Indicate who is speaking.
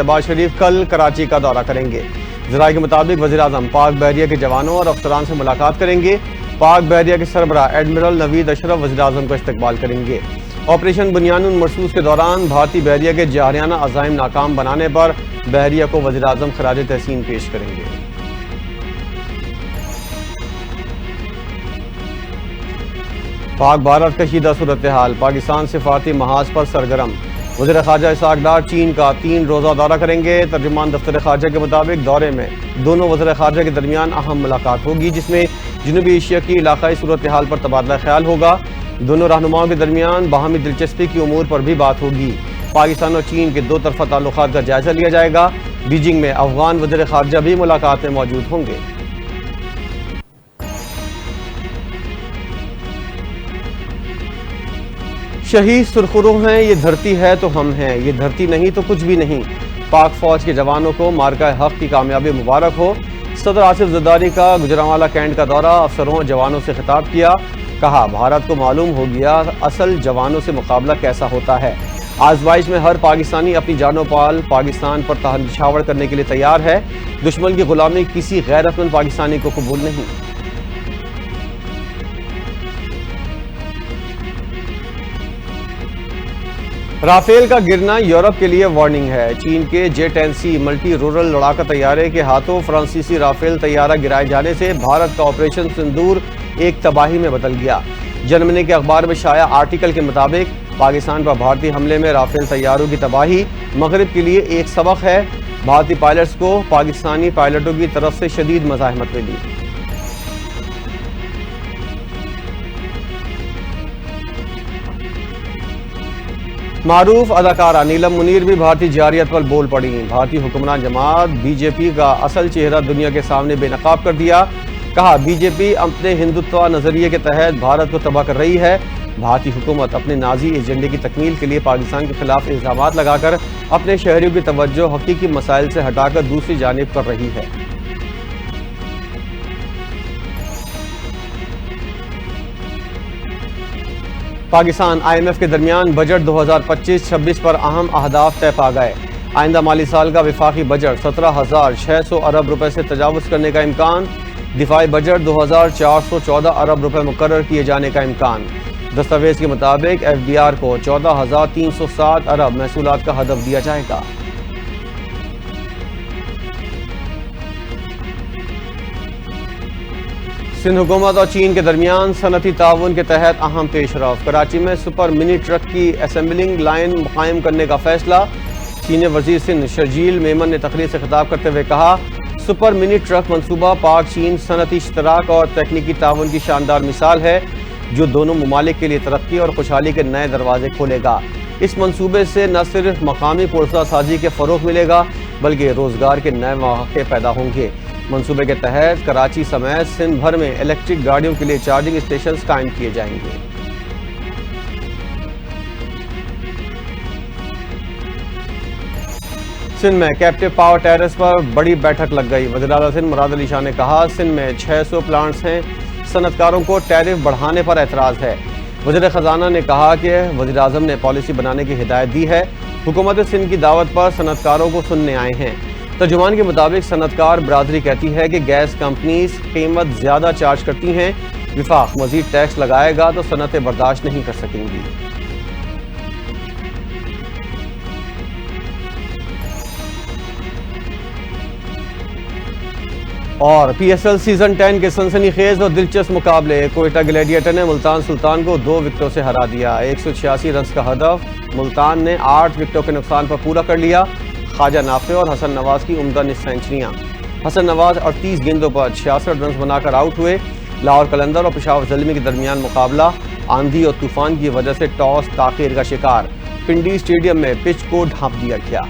Speaker 1: शहबाज शरीफ कल कराची का दौरा करेंगे। ज़राए के मुताबिक वज़ीर-ए-आज़म पाक बहरिया के जवानों और अफसरान से मुलाकात करेंगे। पाक बहरिया के सरबराह एडमिरल नवीद अशरफ वज़ीर-ए-आज़म का इस्तकबाल करेंगे। ऑपरेशन बुनियानुन मरसूस के दौरान भारतीय बहरिया के जारियाना अज़ाइम नाकाम बनाने पर बहरिया को वज़ीर-ए-आज़म खराज तहसीन पेश करेंगे। पाक भारत कशीदा सूरत हाल, पाकिस्तान सिफारती महाज पर सरगर्म। वज़ीर ख़ारजा इसहाक़ डार चीन का 3 रोज़ा दौरा करेंगे। तर्जुमान दफ्तर ख़ारजा के मुताबिक दौरे में दोनों वज़ीर ख़ारजा के दरमियान अहम मुलाकात होगी, जिसमें जनूबी एशिया की इलाक़ाई सूरत हाल पर तबादला ख्याल होगा। दोनों रहनुमाओं के दरमियान बाहमी दिलचस्पी की उमूर पर भी बात होगी। पाकिस्तान और चीन के 2 तरफ़ा ताल्लुकात का जायजा लिया जाएगा। बीजिंग में अफ़गान वज़ीर ख़ारजा भी मुलाकात में मौजूद होंगे। शहीद सुरखरू हैं, ये धरती है तो हम हैं, ये धरती नहीं तो कुछ भी नहीं। पाक फौज के जवानों को मार्का हक की कामयाबी मुबारक हो। सदर आसिफ ज़रदारी का गुजरांवाला कैंट का दौरा, अफसरों जवानों से खिताब किया। कहा, भारत को मालूम हो गया असल जवानों से मुकाबला कैसा होता है। आजमाइश में हर पाकिस्तानी अपनी जानो पाल पाकिस्तान पर तहन करने के लिए तैयार है। दुश्मन की गुलामी किसी गैरतमंद पाकिस्तानी को कबूल नहीं। राफेल का गिरना यूरोप के लिए वार्निंग है। चीन के J-10C मल्टी रूरल लड़ाका तैयारे के हाथों फ्रांसीसी राफेल तैयारा गिराए जाने से भारत का ऑपरेशन सिंदूर एक तबाही में बदल गया। जर्मनी के अखबार में शाया आर्टिकल के मुताबिक पाकिस्तान पर भारतीय हमले में राफेल तैयारों की तबाही मगरिब के लिए एक सबक है। भारतीय पायलट्स को पाकिस्तानी पायलटों की तरफ से शदीद मज़ाहमत मिली। मारूफ अदाकारा नीलम मुनीर भी भारतीय जारियत पर बोल पड़ी। भारतीय हुक्मरान जमात बीजेपी का असल चेहरा दुनिया के सामने बेनकाब कर दिया। कहा, बीजेपी अपने हिंदुत्व नजरिए के तहत भारत को तबाह कर रही है। भारतीय हुकूमत अपने नाजी एजेंडे की तकमील के लिए पाकिस्तान के खिलाफ इल्जामात लगाकर अपने शहरियों की तवज्जो हकीकी मसाइल से हटाकर दूसरी जानिब कर रही है। पाकिस्तान IMF के दरमियान बजट 2025-26 पर अहम अहदाफ तय पा गए। आइंदा माली साल का विफाकी बजट 17,600 अरब रुपए से तजावुज़ करने का इम्कान। दिफाई बजट 2,414 अरब रुपए मुकर्रर किए जाने का इम्कान। दस्तावेज के मुताबिक FBR को 14,307 अरब महसूलात का हदफ दिया जाएगा। सिंध हुकूमत और चीन के दरमियान सनती ताउन के तहत अहम पेशरफ। कराची में सुपर मिनी ट्रक की असेंबलिंग लाइन कायम करने का फैसला। चीनी वजीर सिंध शर्जील मेमन ने तकरीर से खिताब करते हुए कहा, सुपर मिनी ट्रक मनसूबा पाक चीन सनती इश्तराक और तकनीकी ताउन की शानदार मिसाल है, जो दोनों ममालिक के लिए तरक्की और खुशहाली के नए दरवाजे खोलेगा। इस मनसूबे से न सिर्फ मकामी पुरसा साजी के फ़रोग़ मिलेगा, बल्कि रोज़गार के नए मौक़े पैदा होंगे। मंसूबे के तहत कराची समेत सिंध भर में इलेक्ट्रिक गाड़ियों के लिए चार्जिंग स्टेशन कायम किए जाएंगे। सिंध में कैप्टिव पावर टेरेस पर बड़ी बैठक लग गई। वज़ीर-ए-आज़म सिंध मुराद अली शाह ने कहा, सिंध में 600 प्लांट्स हैं, सनतकारों को टैरिफ बढ़ाने पर एतराज़ है। वज़ीर ख़जाना ने कहा कि वज़ीर-ए-आज़म ने पॉलिसी बनाने की हिदायत दी है। हुकूमत सिंध की दावत पर सनतकारों को सुनने आए हैं। तर्जुमान के मुताबिक सनतकार बरादरी कहती है कि गैस कंपनीज कीमत ज़्यादा चार्ज करती हैं। विफाक मज़ीद टैक्स लगाएगा तो सनतें बर्दाश्त नहीं कर सकेंगी। और PSL सीजन 10 के सनसनीखेज और दिलचस्प मुकाबले। कोयटा ग्लैडिएटर ने मुल्तान सुल्तान को 2 विकेटों से हरा दिया। 186 रन का हदफ मुल्तान ने 8 विकेटों के नुकसान पर पूरा कर लिया। ख्वाजा नाफे और हसन नवाज की उम्दा सेंचुरियां। हसन नवाज 38 गेंदों पर 66 रन बनाकर आउट हुए। लाहौर कलंदर और पेशावर ज़ल्मी के दरमियान मुकाबला आंधी और तूफान की वजह से टॉस ताख़ीर का शिकार। पिंडी स्टेडियम में पिच को ढांप दिया गया।